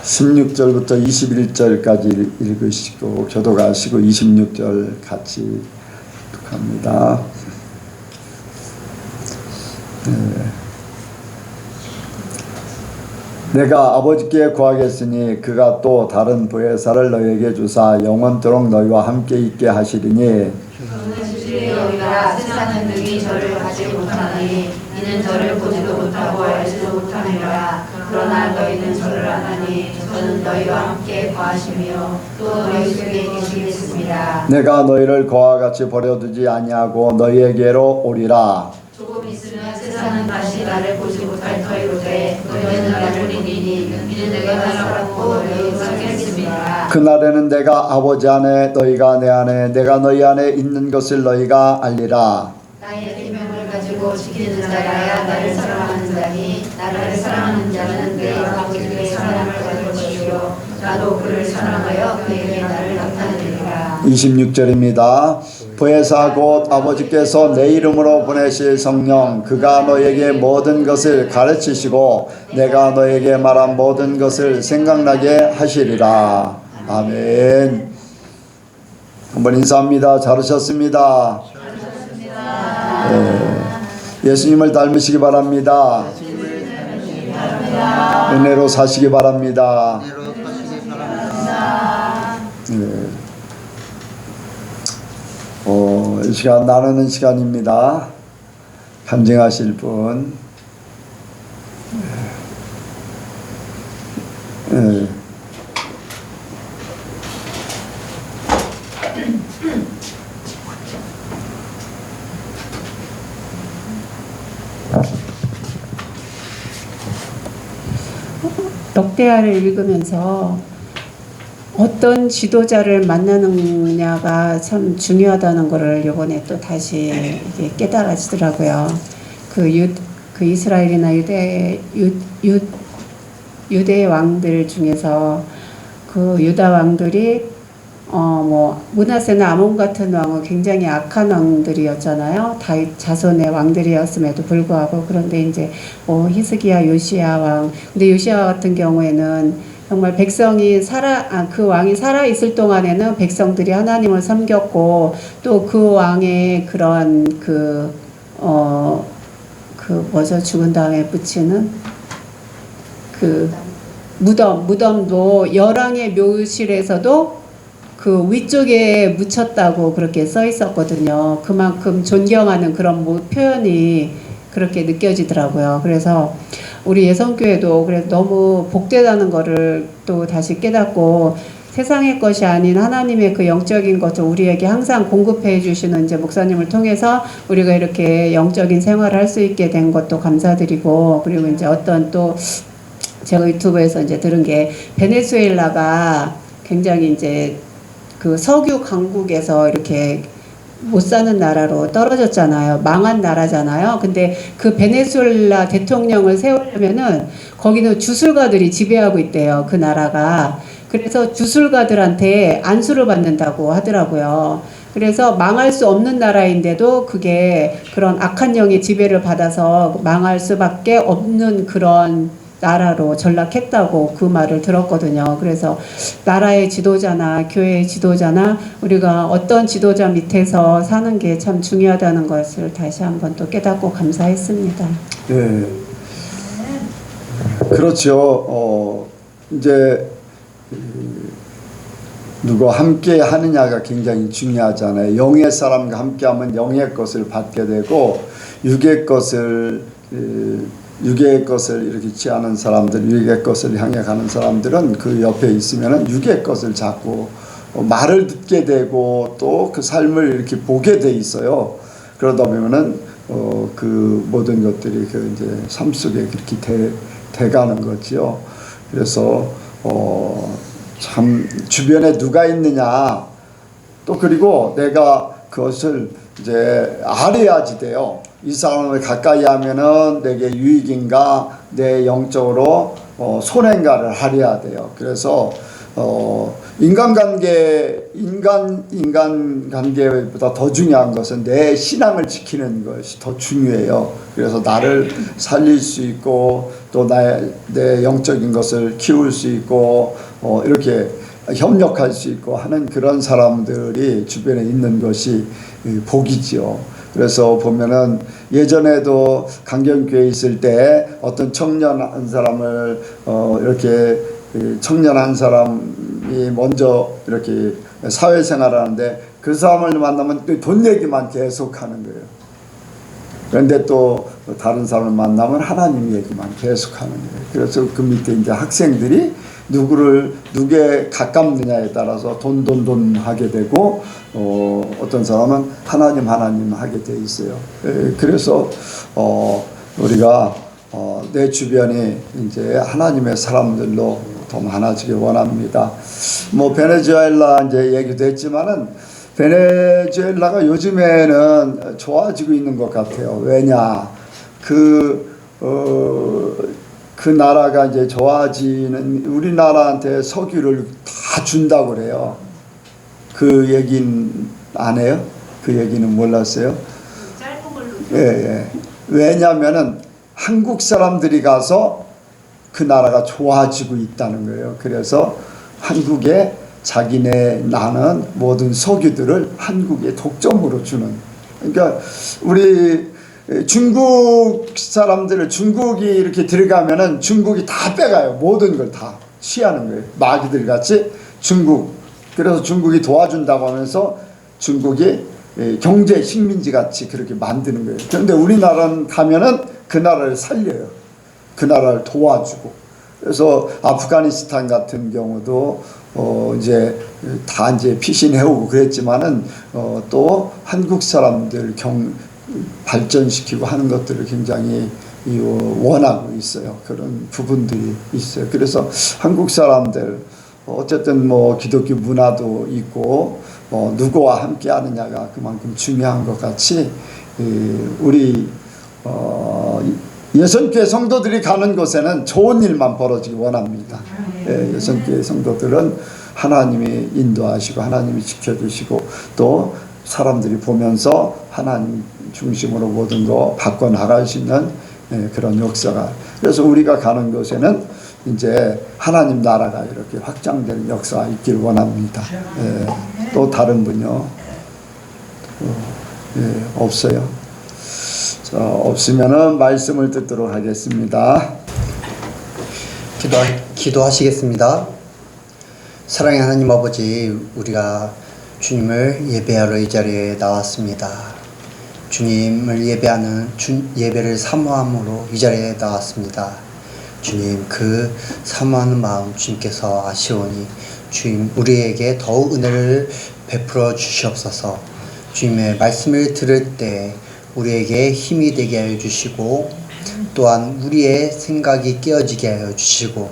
16절부터 21절까지 읽으시고 교독하시고 26절 같이 합니다. 내가 아버지께 구하겠으니 그가 또 다른 보혜사를 너희에게 주사 영원토록 너희와 함께 있게 하시리니 그는 주의 여기라 세상은 능히 저를 가지 못하나니 이는 저를 보지도 못하고 알지도 못하느니라. 그러나 너희는 저를 아나니 저는 너희와 함께 거하시며 또 너희 속에 계시겠습니다. 내가 너희를 그와 같이 버려두지 아니하고 너희에게로 오리라. 조금 있으면 세상은 다시 나를 보지 못할 터이로되 너희는 나를 보리니 이는 내가 살았고 너희가 살겠습니다. 그날에는 내가 아버지 안에 너희가 내 안에 내가 너희 안에 있는 것을 너희가 알리라. 나의 계명을 가지고 지키는 자라야 나를 사랑하는 자니 나를 사랑하는 자는 내 아버지께 사랑을 받을 것이요 나도 그를 사랑하여 그에게 나를 나타내리라. 26절입니다. 보혜사 곧 아버지께서 내 이름으로 보내실 성령 그가 너에게 모든 것을 가르치시고 내가 너에게 말한 모든 것을 생각나게 하시리라. 아멘. 한번 인사합니다. 잘 오셨습니다. 예수님을 닮으시기 바랍니다. 은혜로 사시기 바랍니다. 이 시간 나누는 시간입니다. 간증하실 분. 역대하를 읽으면서 어떤 지도자를 만나느냐가 참 중요하다는 것을 이번에 또 다시 이게 깨달아지더라고요. 그 이스라엘이나 유대 왕들 중에서 그 유다 왕들이 므낫세나 아몬 같은 왕은 굉장히 악한 왕들이었잖아요. 다윗 자손의 왕들이었음에도 불구하고. 그런데 이제 히스기야 요시야 왕. 근데 요시야 같은 경우에는 정말 백성이 그 왕이 살아 있을 동안에는 백성들이 하나님을 섬겼고 또 그 왕의 그런 죽은 다음에 붙이는 무덤도 열왕의 묘실에서도 그 위쪽에 묻혔다고 그렇게 써 있었거든요. 그만큼 존경하는 그런 표현이 그렇게 느껴지더라고요. 그래서 우리 예성교회도 그래서 너무 복되다는 거를 또 다시 깨닫고 세상의 것이 아닌 하나님의 그 영적인 것을 우리에게 항상 공급해 주시는 이제 목사님을 통해서 우리가 이렇게 영적인 생활을 할 수 있게 된 것도 감사드리고, 그리고 이제 어떤 또 제가 유튜브에서 이제 들은 게 베네수엘라가 굉장히 이제 그 석유 강국에서 이렇게 못 사는 나라로 떨어졌잖아요. 망한 나라잖아요. 근데 그 베네수엘라 대통령을 세우려면은 거기는 주술가들이 지배하고 있대요. 그 나라가. 그래서 주술가들한테 안수를 받는다고 하더라고요. 그래서 망할 수 없는 나라인데도 그게 그런 악한 영의 지배를 받아서 망할 수밖에 없는 그런 나라로 전락했다고 그 말을 들었거든요. 그래서 나라의 지도자나 교회의 지도자나 우리가 어떤 지도자 밑에서 사는 게 참 중요하다는 것을 다시 한번 또 깨닫고 감사했습니다. 네, 그렇죠. 이제 누가 함께 하느냐가 굉장히 중요하잖아요. 영의 사람과 함께하면 영의 것을 받게 되고 육의 것을 이렇게 취하는 사람들, 육의 것을 향해 가는 사람들은 그 옆에 있으면은 육의 것을 자꾸 말을 듣게 되고 또 그 삶을 이렇게 보게 돼 있어요. 그러다 보면은 그 모든 것들이 그 이제 삶 속에 그렇게 돼가는 거지요. 그래서 참 주변에 누가 있느냐, 또 그리고 내가 그것을 이제 알아야지 돼요. 이 사람을 가까이 하면은 내게 유익인가, 내 영적으로 손해인가를 알아야 돼요. 그래서 인간관계보다 더 중요한 것은 내 신앙을 지키는 것이 더 중요해요. 그래서 나를 살릴 수 있고 또 내 영적인 것을 키울 수 있고 이렇게 협력할 수 있고 하는 그런 사람들이 주변에 있는 것이 복이지요. 그래서 보면은 예전에도 강경교회에 있을 때 어떤 청년 한 사람을 이렇게 청년 한 사람이 먼저 이렇게 사회생활을 하는데 그 사람을 만나면 또 돈 얘기만 계속 하는 거예요. 그런데 또 다른 사람을 만나면 하나님 얘기만 계속 하는 거예요. 그래서 그 밑에 이제 학생들이 누구에 가깝느냐에 따라서 돈 하게 되고 어떤 사람은 하나님 하게 돼 있어요. 그래서 우리가 내 주변이 이제 하나님의 사람들로 더 많아지길 원합니다. 뭐 베네수엘라 이제 얘기도 했지만은 베네수엘라가 요즘에는 좋아지고 있는 것 같아요. 왜냐 그 나라가 이제 좋아지는 우리나라한테 석유를 다 준다고 그래요. 그 얘기는 안 해요? 그 얘기는 몰랐어요? 짧은 걸로. 예. 왜냐면은 한국 사람들이 가서 그 나라가 좋아지고 있다는 거예요. 그래서 한국에 자기네 나는 모든 석유들을 한국에 독점으로 주는. 그러니까 우리 중국 사람들을 중국이 이렇게 들어가면은 중국이 다 빼가요. 모든 걸 다 취하는 거예요. 마귀들 같이 중국. 그래서 중국이 도와준다고 하면서 중국이 경제 식민지 같이 그렇게 만드는 거예요. 그런데 우리나라는 가면은 그 나라를 살려요. 그 나라를 도와주고. 그래서 아프가니스탄 같은 경우도 이제 다 이제 피신해오고 그랬지만은 또 한국 사람들 발전시키고 하는 것들을 굉장히 원하고 있어요. 그런 부분들이 있어요. 그래서 한국 사람들 어쨌든 뭐 기독교 문화도 있고 누구와 함께 하느냐가 그만큼 중요한 것 같이 우리 예선교회 성도들이 가는 곳에는 좋은 일만 벌어지기 원합니다. 예선교회 성도들은 하나님이 인도하시고 하나님이 지켜주시고 또 사람들이 보면서 하나님 중심으로 모든 거 바꿔나갈 수 있는 그런 역사가. 그래서 우리가 가는 곳에는 이제 하나님 나라가 이렇게 확장되는 역사가 있길 원합니다. 또 다른 분요? 없어요. 자, 없으면은 말씀을 듣도록 하겠습니다. 기도하시겠습니다. 사랑의 하나님 아버지, 우리가 주님을 예배하러 이 자리에 나왔습니다. 주님을 예배하는 예배를 사모함으로 이 자리에 나왔습니다. 주님, 그 사모하는 마음 주님께서 아시오니 주님 우리에게 더욱 은혜를 베풀어 주시옵소서. 주님의 말씀을 들을 때 우리에게 힘이 되게 하여 주시고 또한 우리의 생각이 깨어지게 하여 주시고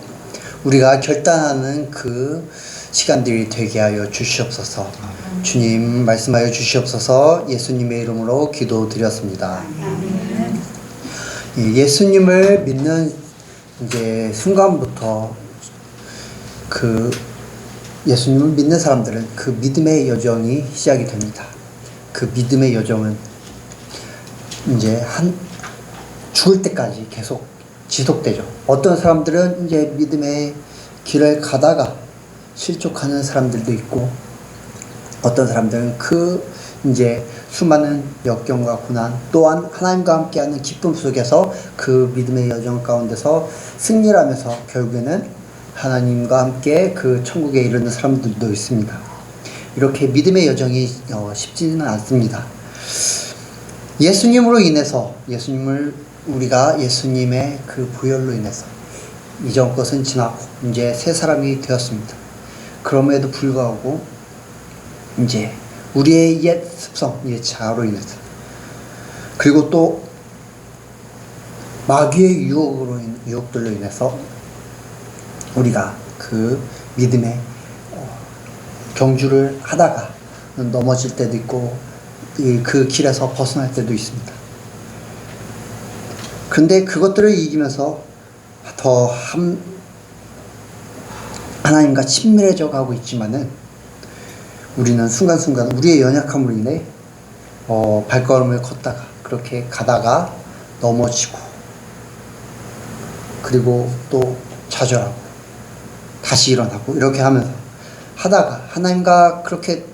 우리가 결단하는 그 시간들이 되게 하여 주시옵소서. 주님 말씀하여 주시옵소서. 예수님의 이름으로 기도드렸습니다. 예수님을 믿는 이제 순간부터 그 예수님을 믿는 사람들은 그 믿음의 여정이 시작이 됩니다. 그 믿음의 여정은 이제 죽을 때까지 계속 지속되죠. 어떤 사람들은 이제 믿음의 길을 가다가 실족하는 사람들도 있고, 어떤 사람들은 그 이제 수많은 역경과 고난 또한 하나님과 함께하는 기쁨 속에서 그 믿음의 여정 가운데서 승리를 하면서 결국에는 하나님과 함께 그 천국에 이르는 사람들도 있습니다. 이렇게 믿음의 여정이 쉽지는 않습니다. 예수님으로 인해서 우리가 예수님의 그 보혈로 인해서 이전 것은 지나고 이제 새 사람이 되었습니다. 그럼에도 불구하고 이제 우리의 옛 습성, 옛 자아로 인해서 그리고 또 마귀의 유혹들로 인해서 우리가 그 믿음의 경주를 하다가 넘어질 때도 있고 그 길에서 벗어날 때도 있습니다. 그런데 그것들을 이기면서 하나님과 친밀해져 가고 있지만은 우리는 순간순간 우리의 연약함으로 인해 발걸음을 걷다가 그렇게 가다가 넘어지고 그리고 또 좌절하고 다시 일어나고 이렇게 하면서 하다가 하나님과 그렇게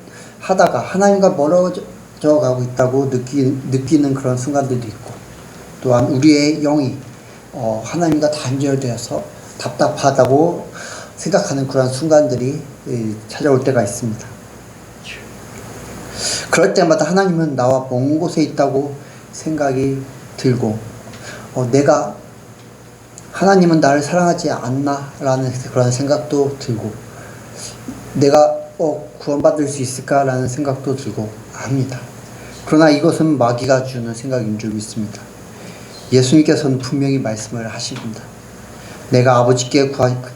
하다가 하나님과 멀어져 가고 있다고 느끼는 그런 순간들도 있고, 또한 우리의 영이 하나님과 단절되어서 답답하다고 생각하는 그런 순간들이 찾아올 때가 있습니다. 그럴 때마다 하나님은 나와 먼 곳에 있다고 생각이 들고 내가 하나님은 나를 사랑하지 않나 라는 그런 생각도 들고, 내가 구원받을 수 있을까 라는 생각도 들고 합니다. 그러나 이것은 마귀가 주는 생각인 줄 믿습니다. 예수님께서는 분명히 말씀을 하십니다. 내가 아버지께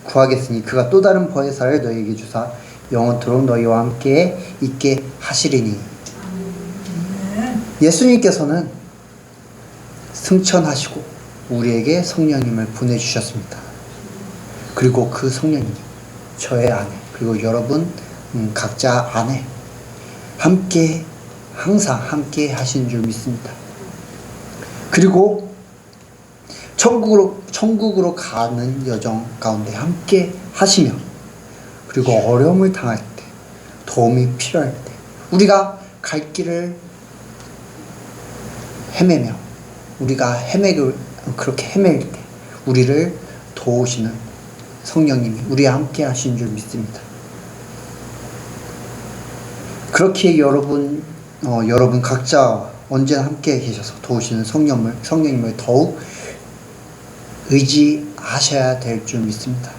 구하겠으니 그가 또 다른 보혜사를 너희에게 주사 영원토록 너희와 함께 있게 하시리니. 예수님께서는 승천하시고 우리에게 성령님을 보내주셨습니다. 그리고 그 성령님이 저의 안에 그리고 여러분 각자 안에 함께 항상 함께 하신 줄 믿습니다. 그리고 천국으로 가는 여정 가운데 함께 하시며, 그리고 어려움을 당할 때, 도움이 필요할 때, 우리가 갈 길을 헤매며 우리가 그렇게 헤맬 때 우리를 도우시는 성령님이 우리와 함께 하신 줄 믿습니다. 그렇게 여러분 각자 언제나 함께 계셔서 도우시는 성령님을 더욱 의지하셔야 될 줄 믿습니다.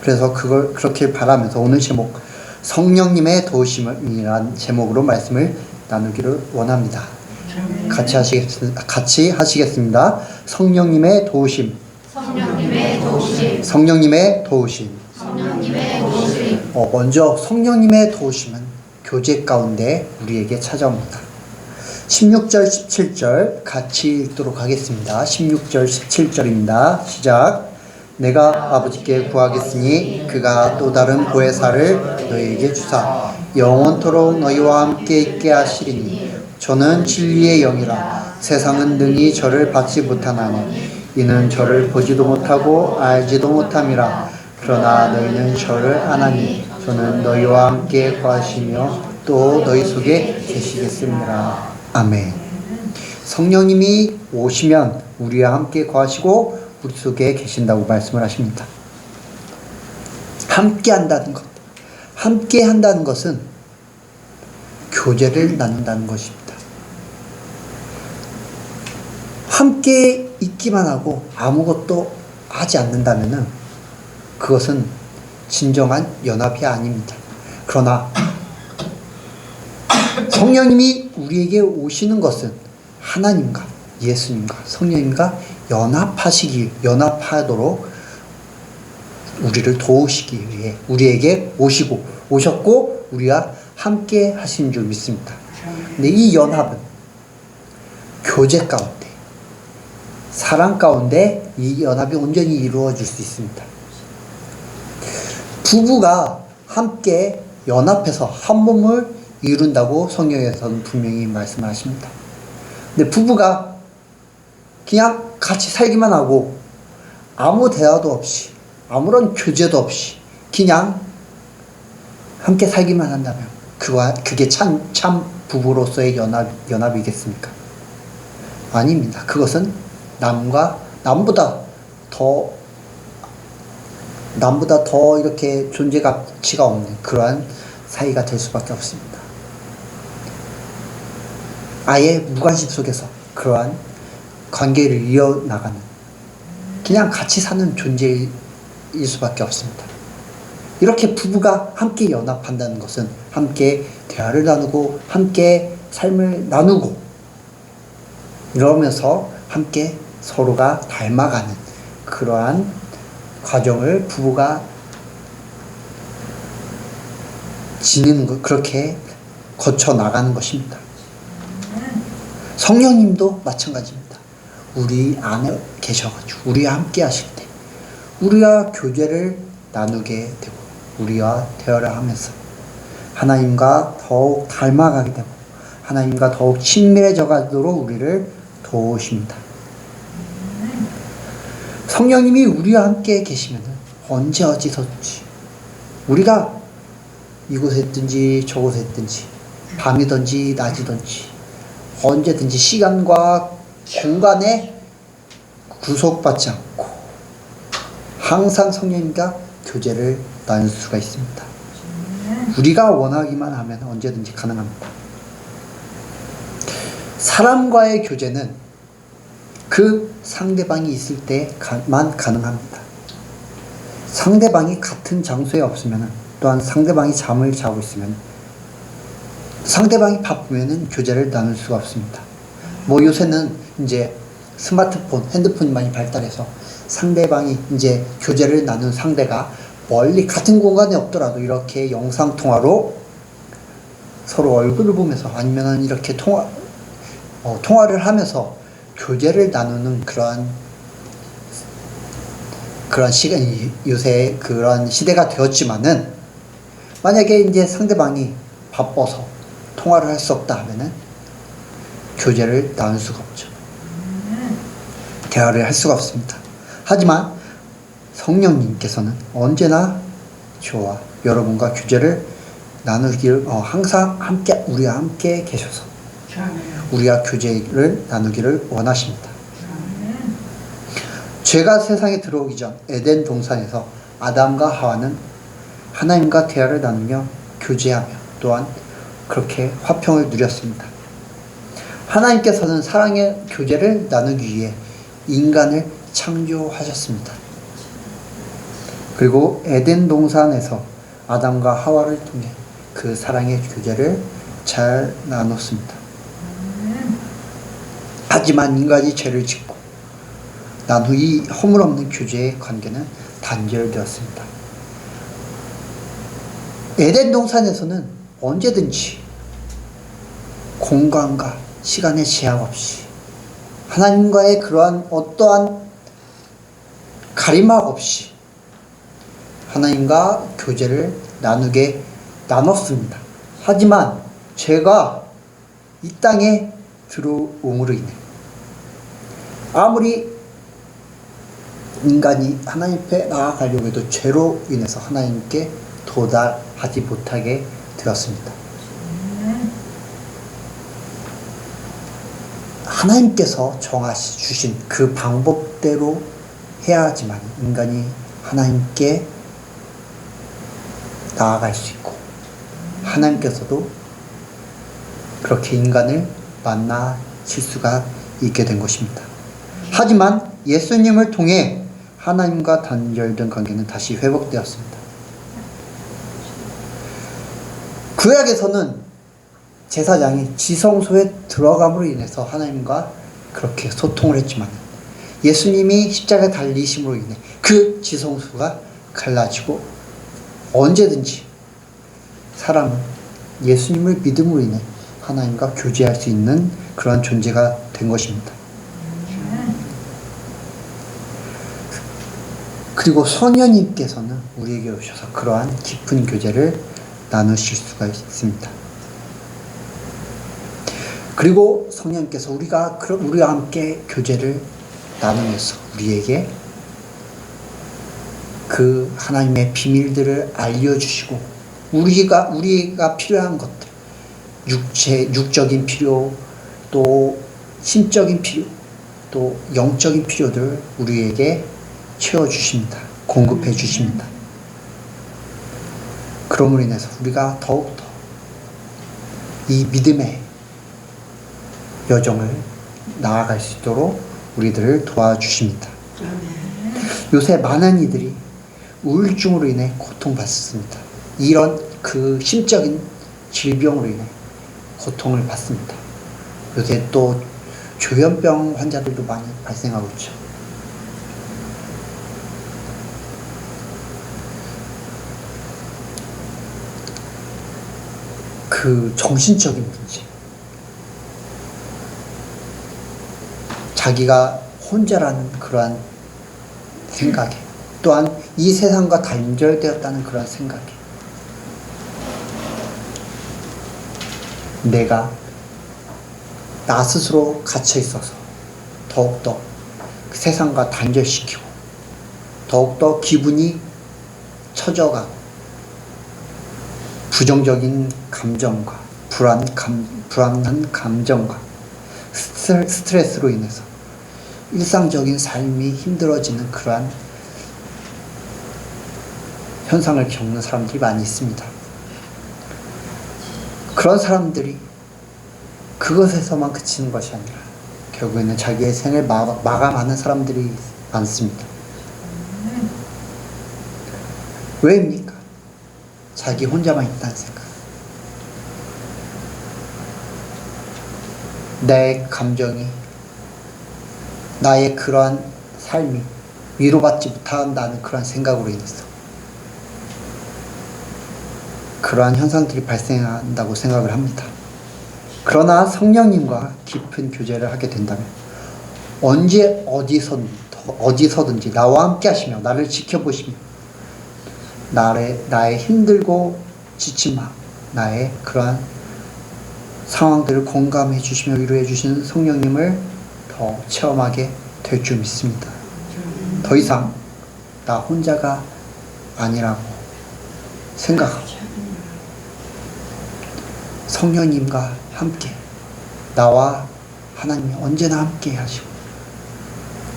그래서 그렇게 바라면서 오늘 제목 성령님의 도우심이라는 제목으로 말씀을 나누기를 원합니다. 같이 하시겠습니다. 성령님의 도우심. 성령님의 도우심. 성령님의 도우심. 성령님의 도우심. 먼저 성령님의 도우심은 교제 가운데 우리에게 찾아옵니다. 16절 17절 같이 읽도록 하겠습니다. 16절 17절입니다. 시작. 내가 아버지께 구하겠으니 그가 또 다른 보혜사를 너희에게 주사 영원토록 너희와 함께 있게 하시리니. 저는 진리의 영이라 세상은 능히 저를 받지 못하나니 이는 저를 보지도 못하고 알지도 못함이라. 그러나 너희는 저를 아나니 저는 너희와 함께 거하시며 또 너희 속에 계시겠습니다. 아멘. 성령님이 오시면 우리와 함께 거하시고 우리 속에 계신다고 말씀을 하십니다. 함께 한다는 것, 함께 한다는 것은 교제를 나눈다는 것입니다. 함께 있기만 하고 아무것도 하지 않는다면 그것은 진정한 연합이 아닙니다. 그러나 성령님이 우리에게 오시는 것은 하나님과 예수님과 성령님과 연합하도록 우리를 도우시기 위해 우리에게 오셨고 우리와 함께 하신 줄 믿습니다. 근데 이 연합은 교제 가운데, 사랑 가운데 이 연합이 온전히 이루어질 수 있습니다. 부부가 함께 연합해서 한 몸을 이룬다고 성경에서는 분명히 말씀을 하십니다. 근데 부부가 그냥 같이 살기만 하고 아무 대화도 없이 아무런 교제도 없이 그냥 함께 살기만 한다면 그게 참 부부로서의 연합이겠습니까? 아닙니다. 그것은 남보다 더 이렇게 존재 가치가 없는 그러한 사이가 될 수밖에 없습니다. 아예 무관심 속에서 그러한 관계를 이어나가는, 그냥 같이 사는 존재일 수밖에 없습니다. 이렇게 부부가 함께 연합한다는 것은 함께 대화를 나누고 함께 삶을 나누고 이러면서 함께 서로가 닮아가는 그러한 과정을 부부가 지니는 것, 그렇게 거쳐 나가는 것입니다. 성령님도 마찬가지입니다. 우리 안에 계셔가지고 우리와 함께 하실 때 우리가 교제를 나누게 되고 우리와 대화를 하면서 하나님과 더욱 닮아가게 되고 하나님과 더욱 친밀해져 가도록 우리를 도우십니다. 성령님이 우리와 함께 계시면 언제 어디서든지 우리가 이곳에 있든지 저곳에 있든지 밤이든지 낮이든지 언제든지 시간과 공간에 구속받지 않고 항상 성령님과 교제를 나눌 수가 있습니다. 우리가 원하기만 하면 언제든지 가능합니다. 사람과의 교제는 그 상대방이 있을 때만 가능합니다. 상대방이 같은 장소에 없으면, 또한 상대방이 잠을 자고 있으면, 상대방이 바쁘면 교제를 나눌 수가 없습니다. 요새는 이제 스마트폰, 핸드폰이 많이 발달해서 상대방이 이제 교제를 나눈 상대가 멀리 같은 공간에 없더라도 이렇게 영상통화로 서로 얼굴을 보면서 아니면 이렇게 통화를 하면서 교제를 나누는 그런 시간이 요새 그런 시대가 되었지만은, 만약에 이제 상대방이 바빠서 통화를 할 수 없다 하면은 교제를 나눌 수가 없죠. 대화를 할 수가 없습니다. 하지만 성령님께서는 언제나 저와 여러분과 교제를 나누기를 항상 우리와 함께 계셔서 우리와 교제를 나누기를 원하십니다. 죄가 세상에 들어오기 전 에덴 동산에서 아담과 하와는 하나님과 대화를 나누며 교제하며 또한 그렇게 화평을 누렸습니다. 하나님께서는 사랑의 교제를 나누기 위해 인간을 창조하셨습니다. 그리고 에덴 동산에서 아담과 하와를 통해 그 사랑의 교제를 잘 나눴습니다. 하지만 인간이 죄를 짓고 난 후 이 허물없는 교제의 관계는 단절되었습니다. 에덴 동산에서는 언제든지 공간과 시간의 제약 없이 하나님과의 그러한 어떠한 가림막 없이 하나님과 교제를 나눴습니다. 하지만 죄가 이 땅에 들어옴으로 인해 아무리 인간이 하나님 앞에 나아가려고 해도 죄로 인해서 하나님께 도달하지 못하게 되었습니다. 하나님께서 정하시 준 그 방법대로 해야 하지만 인간이 하나님께 나아갈 수 있고 하나님께서도 그렇게 인간을 만나실 수가 있게 된 것입니다. 하지만 예수님을 통해 하나님과 단절된 관계는 다시 회복되었습니다. 구약에서는 제사장이 지성소에 들어감으로 인해서 하나님과 그렇게 소통을 했지만 예수님이 십자가에 달리심으로 인해 그 지성소가 갈라지고 언제든지 사람은 예수님을 믿음으로 인해 하나님과 교제할 수 있는 그런 존재가 된 것입니다. 그리고 성령님께서는 우리에게 오셔서 그러한 깊은 교제를 나누실 수가 있습니다. 그리고 성령님께서 우리와 함께 교제를 나누면서 우리에게 그 하나님의 비밀들을 알려주시고 우리가 필요한 것들, 육적인 필요, 또 심적인 필요, 또 영적인 필요들을 우리에게 채워주십니다. 공급해 주십니다. 그럼으로 인해서 우리가 더욱더 이 믿음의 여정을 나아갈 수 있도록 우리들을 도와주십니다. 요새 많은 이들이 우울증으로 인해 고통받습니다. 이런 그 심적인 질병으로 인해 고통을 받습니다. 요새 또 조현병 환자들도 많이 발생하고 있죠. 그 정신적인 문제, 자기가 혼자라는 그러한 생각에, 또한 이 세상과 단절되었다는 그런 생각에 내가 나 스스로 갇혀 있어서 더욱더 그 세상과 단절시키고 더욱더 기분이 처져가고 부정적인 감정과 불안한 감정과 스트레스로 인해서 일상적인 삶이 힘들어지는 그러한 현상을 겪는 사람들이 많이 있습니다. 그런 사람들이 그것에서만 그치는 것이 아니라 결국에는 자기의 생을 마감하는 사람들이 많습니다. 왜입니까? 자기 혼자만 있다는 생각. 내 감정이, 나의 그러한 삶이 위로받지 못한다는 그러한 생각으로 인해서 그러한 현상들이 발생한다고 생각을 합니다. 그러나 성령님과 깊은 교제를 하게 된다면 언제 어디서든지 나와 함께 하시며 나를 지켜보시며 나의 힘들고 지친 마음, 나의 그러한 상황들을 공감해 주시며 위로해 주시는 성령님을 더 체험하게 될 줄 믿습니다. 더 이상 나 혼자가 아니라고 생각하고 성령님과 함께 나와 하나님이 언제나 함께 하시고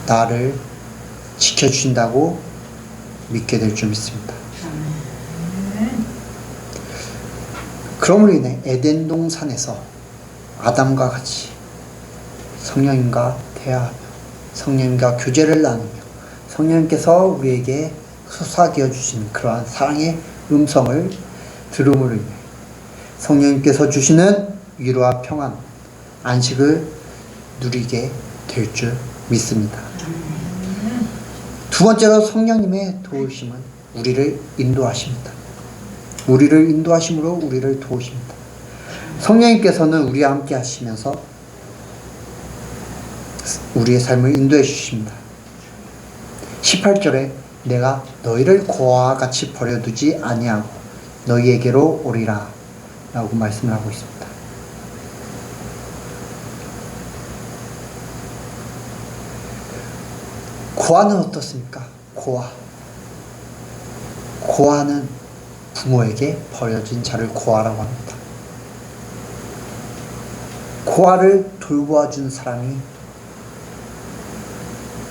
나를 지켜주신다고 믿게 될 줄 믿습니다. 그러므로 인해 에덴 동산에서 아담과 같이 성령님과 대화하며 성령님과 교제를 나누며 성령님께서 우리에게 솟아기어 주신 그러한 사랑의 음성을 들음으로 인해 성령님께서 주시는 위로와 평안, 안식을 누리게 될 줄 믿습니다. 두 번째로 성령님의 도우심은 우리를 인도하십니다. 우리를 인도하심으로 우리를 도우십니다. 성령님께서는 우리와 함께 하시면서 우리의 삶을 인도해 주십니다. 18절에 내가 너희를 고아와 같이 버려두지 아니하고 너희에게로 오리라 라고 말씀을 하고 있습니다. 고아는 어떻습니까? 고아는 부모에게 버려진 자를 고아라고 합니다. 고아를 돌보아준 사람이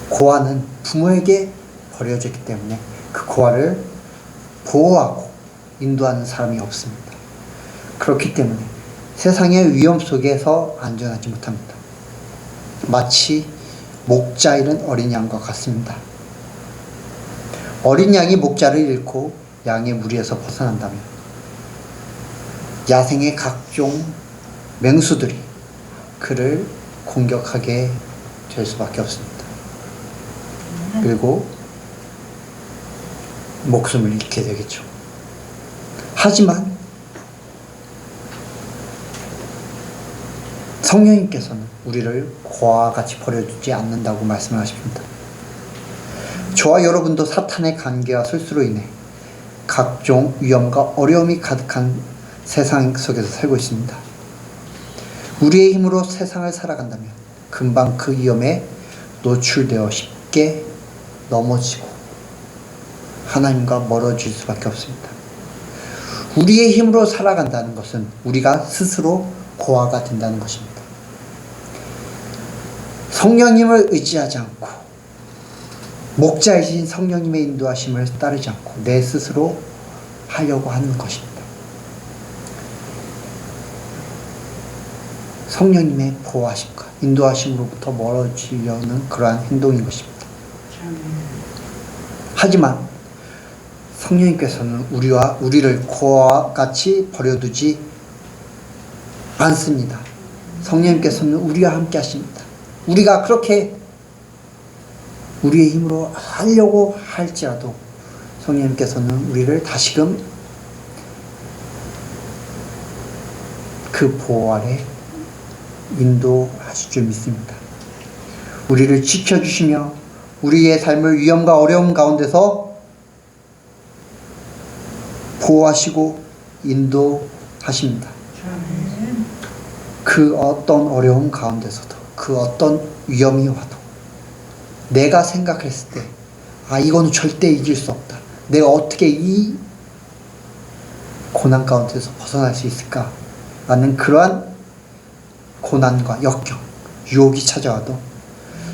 고아는 부모에게 버려졌기 때문에 그 고아를 보호하고 인도하는 사람이 없습니다. 그렇기 때문에 세상의 위험 속에서 안전하지 못합니다. 마치 목자 잃은 어린 양과 같습니다. 어린 양이 목자를 잃고 양의 무리에서 벗어난다면 야생의 각종 맹수들이 그를 공격하게 될 수밖에 없습니다. 그리고 목숨을 잃게 되겠죠. 하지만 성령님께서는 우리를 고아와 같이 버려두지 않는다고 말씀을 하십니다. 저와 여러분도 사탄의 관계와 술수로 인해 각종 위험과 어려움이 가득한 세상 속에서 살고 있습니다. 우리의 힘으로 세상을 살아간다면 금방 그 위험에 노출되어 쉽게 넘어지고 하나님과 멀어질 수밖에 없습니다. 우리의 힘으로 살아간다는 것은 우리가 스스로 고아가 된다는 것입니다. 성령님을 의지하지 않고 목자이신 성령님의 인도하심을 따르지 않고 내 스스로 하려고 하는 것입니다. 성령님의 보호하심과 인도하심으로부터 멀어지려는 그러한 행동인 것입니다. 하지만 성령님께서는 우리를 고아와 같이 버려두지 않습니다. 성령님께서는 우리와 함께 하십니다. 우리가 그렇게 우리의 힘으로 하려고 할지라도 성령님께서는 우리를 다시금 그 보호 아래 인도하실 줄 믿습니다. 우리를 지켜주시며 우리의 삶을 위험과 어려움 가운데서 보호하시고 인도하십니다. 그 어떤 어려움 가운데서도, 그 어떤 위험이 와도 내가 생각했을 때 이거는 절대 이길 수 없다, 내가 어떻게 이 고난 가운데서 벗어날 수 있을까 라는 그러한 고난과 역경, 유혹이 찾아와도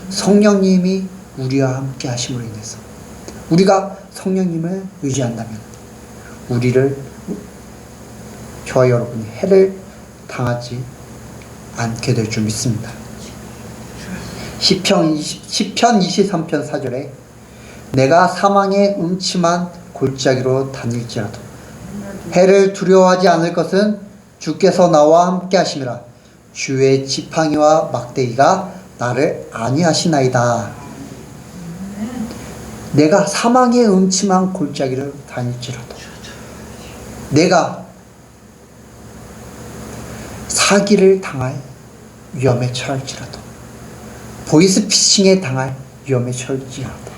성령님이 우리와 함께 하심으로 인해서, 우리가 성령님을 의지한다면 저와 여러분이 해를 당하지 않게 될 줄 믿습니다. 시편 23편 4절에 내가 사망의 음침한 골짜기로 다닐지라도 해를 두려워하지 않을 것은 주께서 나와 함께 하심이라. 주의 지팡이와 막대기가 나를 안위하시나이다. 내가 사망의 음침한 골짜기를 다닐지라도, 내가 사기를 당할 위험에 처할지라도, 보이스피싱에 당할 위험에 처할지라도,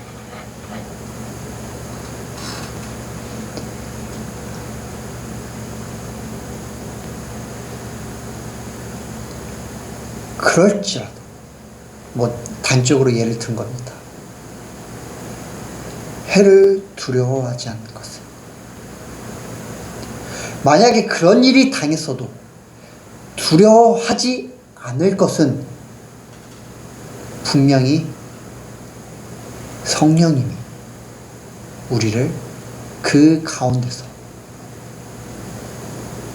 그럴지라도, 단적으로 예를 든 겁니다. 해를 두려워하지 않는 것은, 만약에 그런 일이 당했어도 두려워하지 않을 것은 분명히 성령님이 우리를 그 가운데서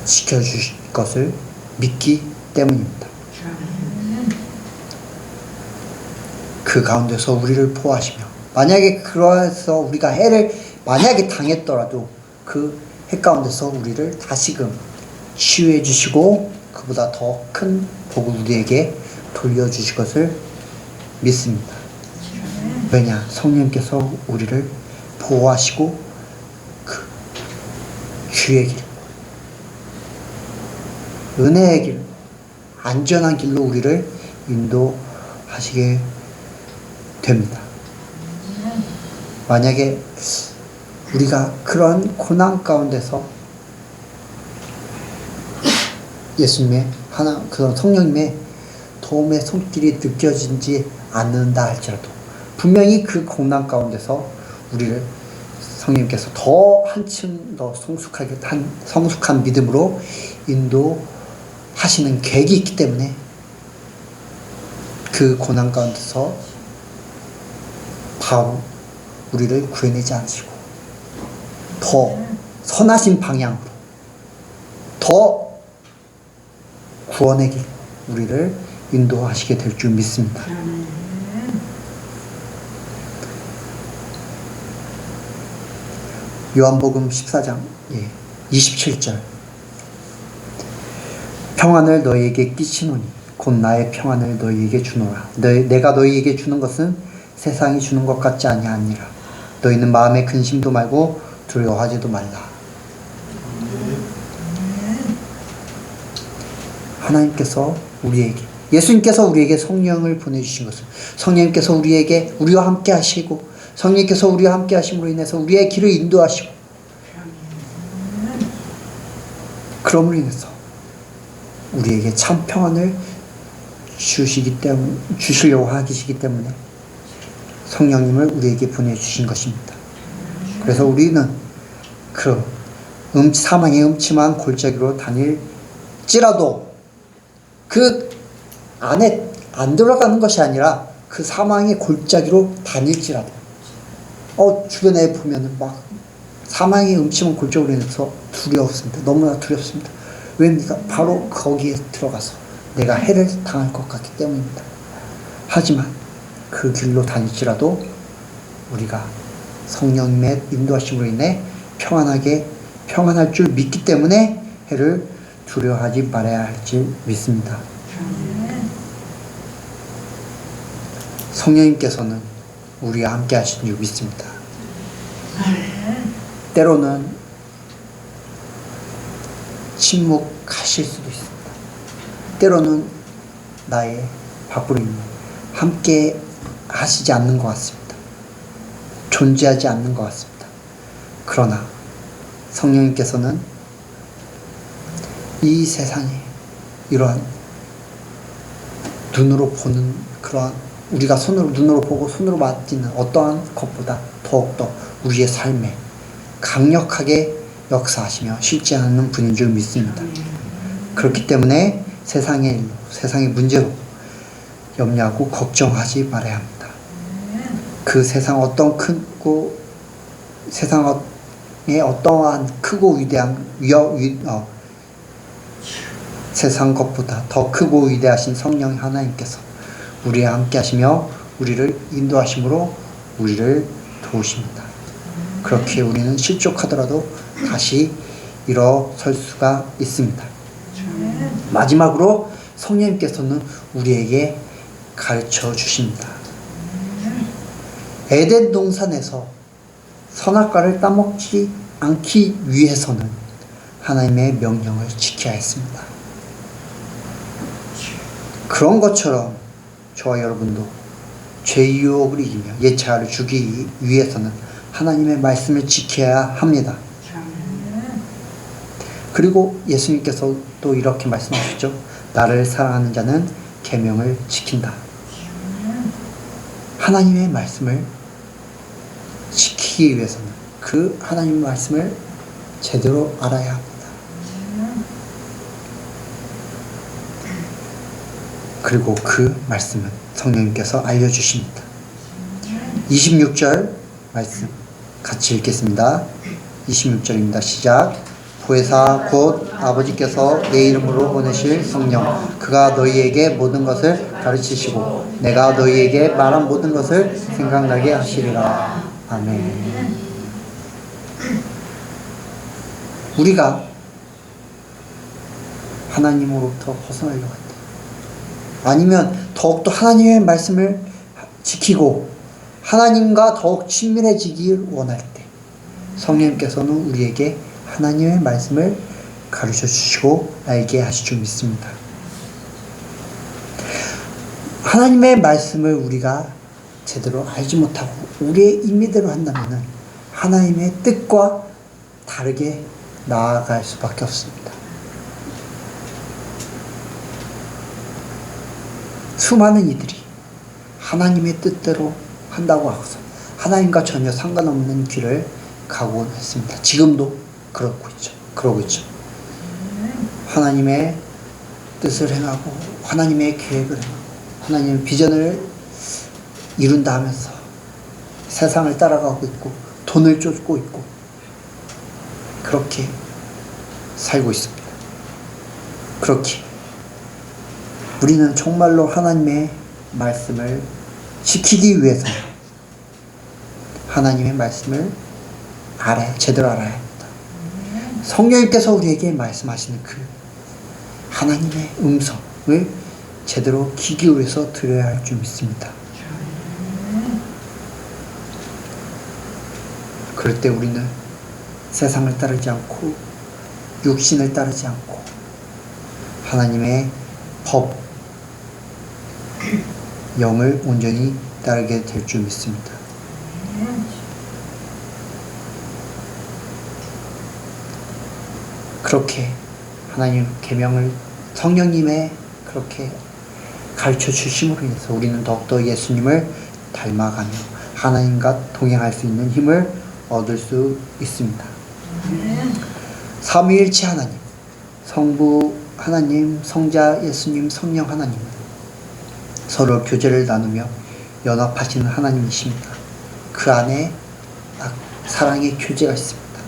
지켜주실 것을 믿기 때문입니다. 그 가운데서 우리를 보호하시며, 만약에 그러해서 우리가 해를 만약에 당했더라도 그 해 가운데서 우리를 다시금 치유해 주시고 그보다 더 큰 복을 우리에게 돌려주실 것을 믿습니다. 왜냐? 성령님께서 우리를 보호하시고 그 주의 길, 은혜의 길, 안전한 길로 우리를 인도하시게 됩니다. 만약에 우리가 그런 고난 가운데서 예수님의 그런 성령님의 도움의 손길이 느껴지지 않는다 할지라도, 분명히 그 고난 가운데서 우리를 성령님께서 더 한층 더 성숙한 믿음으로 인도하시는 계획이 있기 때문에 그 고난 가운데서 바로 우리를 구해내지 않으시고 더 선하신 방향으로, 더 구원의 길, 우리를 인도하시게 될 줄 믿습니다. 요한복음 14장 27절, 평안을 너희에게 끼치노니 곧 나의 평안을 너희에게 주노라. 내가 너희에게 주는 것은 세상이 주는 것 같지 아니하니라. 너희는 마음에 근심도 말고 두려워하지도 말라. 하나님께서 우리에게, 예수님께서 우리에게 성령을 보내주신 것은, 성령님께서 우리와 함께 하시고, 성령님께서 우리와 함께 하심으로 인해서 우리의 길을 인도하시고, 그럼으로 인해서 우리에게 참 평안을 주시려고 하시기 때문에 성령님을 우리에게 보내주신 것입니다. 그래서 우리는 그 사망의 음침한 골짜기로 다닐지라도 그 안에 안 들어가는 것이 아니라 그 사망의 골짜기로 다닐지라도, 주변에 보면은 막 사망의 음침한 골짜기로 인해서 두렵습니다. 너무나 두렵습니다. 왜입니까? 바로 거기에 들어가서 내가 해를 당할 것 같기 때문입니다. 하지만 그 길로 다닐지라도 우리가 성령님의 인도하심으로 인해 평안할 줄 믿기 때문에 해를 두려워하지 말아야 할지 믿습니다. 성령님께서는 우리와 함께 하신 줄 믿습니다. 때로는 침묵하실 수도 있습니다. 때로는 나의 밖으로는 함께 하시지 않는 것 같습니다. 존재하지 않는 것 같습니다. 그러나 성령님께서는 이 세상에 이러한 눈으로 보는 그러한 우리가 눈으로 보고 손으로 만지는 어떠한 것보다 더욱더 우리의 삶에 강력하게 역사하시며 실제하는 분인 줄 믿습니다. 그렇기 때문에 세상의 문제로 염려하고 걱정하지 말아야 합니다. 그 세상의 어떠한 크고 위대한 세상 것보다 더 크고 위대하신 성령 하나님께서 우리와 함께 하시며 우리를 인도하심으로 우리를 도우십니다. 그렇게 우리는 실족하더라도 다시 일어설 수가 있습니다. 마지막으로 성령님께서는 우리에게 가르쳐 주십니다. 에덴 동산에서 선악과를 따먹지 않기 위해서는 하나님의 명령을 지켜야 했습니다. 그런 것처럼 저와 여러분도 죄의 유혹을 이기며 예차를 주기 위해서는 하나님의 말씀을 지켜야 합니다. 그리고 예수님께서 또 이렇게 말씀하셨죠. 나를 사랑하는 자는 계명을 지킨다. 하나님의 말씀을 지키기 위해서는 그 하나님의 말씀을 제대로 알아야 합니다. 그리고 그 말씀은 성령님께서 알려주십니다. 26절 말씀 같이 읽겠습니다. 26절입니다. 시작. 보혜사 곧 아버지께서 내 이름으로 보내실 성령 그가 너희에게 모든 것을 가르치시고 내가 너희에게 말한 모든 것을 생각나게 하시리라. 아멘. 우리가 하나님으로부터 벗어나려고 한다. 아니면 더욱더 하나님의 말씀을 지키고 하나님과 더욱 친밀해지길 원할 때 성령님께서는 우리에게 하나님의 말씀을 가르쳐 주시고 알게 하실 줄 믿습니다. 하나님의 말씀을 우리가 제대로 알지 못하고 우리의 임의대로 한다면 하나님의 뜻과 다르게 나아갈 수밖에 없습니다. 수많은 이들이 하나님의 뜻대로 한다고 하고서 하나님과 전혀 상관없는 길을 가고 했습니다. 지금도 그러고 있죠. 하나님의 뜻을 행하고 하나님의 계획을 행하고 하나님의 비전을 이룬다 하면서 세상을 따라가고 있고 돈을 쫓고 있고 그렇게 살고 있습니다. 그렇게 우리는 정말로 하나님의 말씀을 지키기 위해서 하나님의 말씀을 제대로 알아야 합니다. 성령님께서 우리에게 말씀하시는 그 하나님의 음성을 제대로 귀 기울여서 들어야 할 줄 믿습니다. 그럴 때 우리는 세상을 따르지 않고 육신을 따르지 않고 하나님의 법, 영을 온전히 따르게 될 줄 믿습니다. 그렇게 하나님 계명을 성령님의 그렇게 가르쳐 주심으로 인해서 우리는 더욱더 예수님을 닮아가며 하나님과 동행할 수 있는 힘을 얻을 수 있습니다. 삼위일체 하나님, 성부 하나님, 성자 예수님, 성령 하나님은 서로 교제를 나누며 연합하시는 하나님이십니다. 그 안에 사랑의 교제가 있습니다.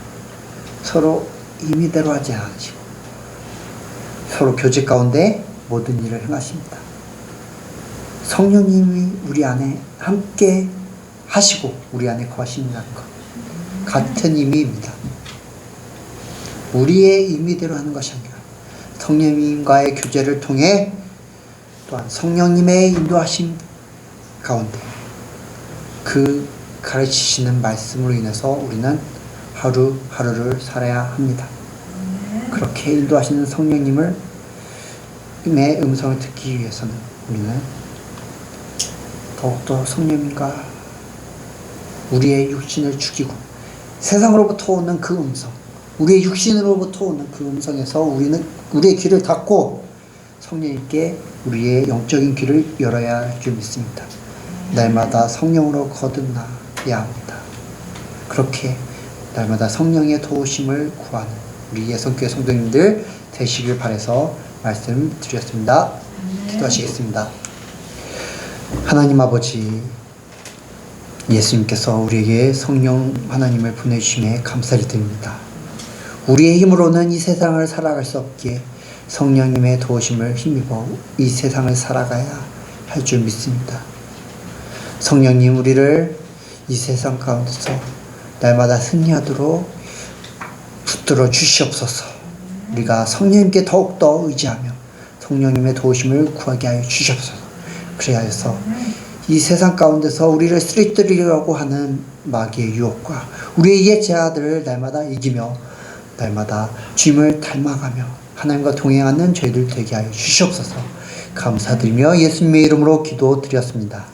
서로 임의대로 하지 않으시고 서로 교제 가운데 모든 일을 행하십니다. 성령님이 우리 안에 함께 하시고 우리 안에 거하신다는 것 같은 의미입니다. 우리의 임의대로 하는 것이 아니라 성령님과의 교제를 통해 또한 성령님의 인도하심 가운데 그 가르치시는 말씀으로 인해서 우리는 하루하루를 살아야 합니다. 그렇게 인도하시는 성령님의 음성을 듣기 위해서는 우리는 더욱더 성령님과 우리의 육신을 죽이고 세상으로부터 오는 그 음성, 우리의 육신으로부터 오는 그 음성에서 우리의 귀를 닫고 성령님께 우리의 영적인 귀를 열어야 할 줄 믿습니다. 날마다 성령으로 거듭나야 합니다. 그렇게 날마다 성령의 도우심을 구하는 우리 예성교회 성도님들 되시길 바라서 말씀드렸습니다. 기도하시겠습니다. 하나님 아버지, 예수님께서 우리에게 성령 하나님을 보내주심에 감사를 드립니다. 우리의 힘으로는 이 세상을 살아갈 수 없기에 성령님의 도우심을 힘입어 이 세상을 살아가야 할 줄 믿습니다. 성령님, 우리를 이 세상 가운데서 날마다 승리하도록 붙들어 주시옵소서. 우리가 성령님께 더욱더 의지하며 성령님의 도우심을 구하게 하여 주시옵소서. 그래야 해서 이 세상 가운데서 우리를 쓰러뜨리려고 하는 마귀의 유혹과 우리의 옛 죄악들을 날마다 이기며 날마다 주님을 닮아가며 하나님과 동행하는 저희들 되게 하여 주시옵소서. 감사드리며 예수님의 이름으로 기도드렸습니다.